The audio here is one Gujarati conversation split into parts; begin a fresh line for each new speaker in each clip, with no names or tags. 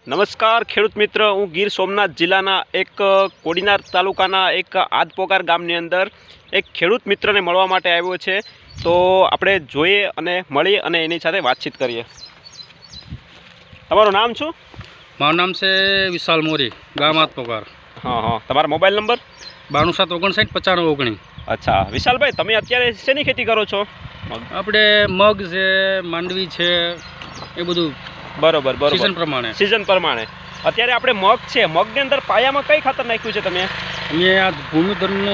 નમસ્કાર ખેડૂત મિત્ર, હું ગીર સોમનાથ જિલ્લાના એક કોડીનાર તાલુકાના એક આદપોકાર ગામની અંદર એક ખેડૂત મિત્રને મળવા માટે આવ્યો છે. તો આપણે જોઈએ અને મળી અને એની સાથે વાતચીત કરીએ. તમારું નામ શું?
મારું નામ છે વિશાલ મોરી, ગામ આદપોકાર.
હા, તમારો મોબાઈલ નંબર?
92 59 95 19.
અચ્છા વિશાલભાઈ, તમે અત્યારે શેની ખેતી કરો છો?
આપણે મગ છે, માંડવી છે, એ બધું
બરોબર. સિઝન પ્રમાણે અત્યારે આપણે મગ છે, મગની અંદર પાયામાં કઈ ખાતર નાખ્યું છે તમે?
અહીંયા ભૂમિધરનું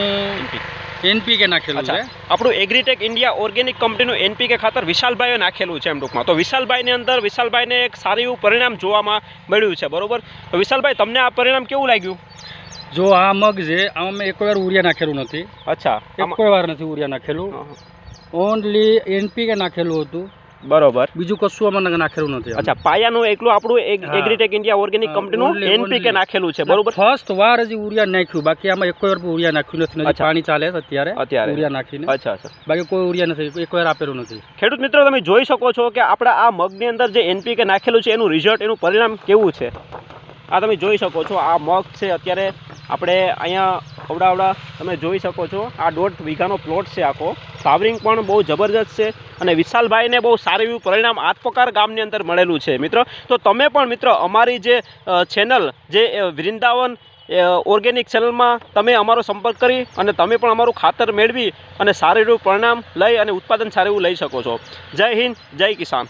NPK નાખેલું છે.
આપણું એગ્રીટેક ઇન્ડિયા ઓર્ગેનિક કંપનીનું NPK ખાતર વિશાલભાઈએ નાખેલું છે એમ ટૂંકમાં. તો વિશાલભાઈને એક સારું એવું પરિણામ જોવામાં મળ્યું છે, બરોબર. તો વિશાલભાઈ, તમને આ પરિણામ કેવું લાગ્યું?
જો આ મગ છે, આમાં મેં એક વાર ઉરિયા નાખેલું નથી.
અચ્છા,
કોઈ વાર નથી ઉરિયા નાખેલું, ઓનલી NPK નાખેલું હતું,
બરોબર.
બીજું કશું આમાં નાખેલું નથી.
અચ્છા, પાયાનું એકલું આપણું એગ્રીટેક ઇન્ડિયા ઓર્ગેનિક કંપનીનું NPK નાખેલું છે, બરોબર.
ફર્સ્ટ વાર હજી ઉરિયા નાખ્યું, બાકી આમાં એક વાર ઉરિયા નાખ્યું નથી. પાણી ચાલે છે અત્યારે ઉરિયા નાખીને.
અચ્છા,
બાકી કોઈ ઉરિયા નથી, એક વાર આપેલું નથી.
ખેડૂત મિત્રો, તમે જોઈ શકો છો કે આપણા આ મગની અંદર જે NPK નાખેલું છે એનું રિઝલ્ટ, એનું પરિણામ કેવું છે. આ તમે જોઈ શકો છો, આ મગ છે. અત્યારે આપણે અહીંયા અવડા તમે જોઈ શકો છો, આ 1.5 વીઘાનો પ્લોટ છે આખો. ફ્લાવરિંગ પણ બહુ જબરજસ્ત છે અને વિશાલભાઈને બહુ સારું એવું પરિણામ આદપોકાર ગામની અંદર મળેલું છે મિત્રો. તો તમે પણ મિત્રો અમારી જે ચેનલ જે વૃંદાવન ઓર્ગેનિક ચેનલમાં તમે અમારો સંપર્ક કરી અને તમે પણ અમારું ખાતર મેળવી અને સારું એવું પરિણામ લઈ અને ઉત્પાદન સારું એવું લઈ શકો છો. જય હિન્દ, જય કિસાન.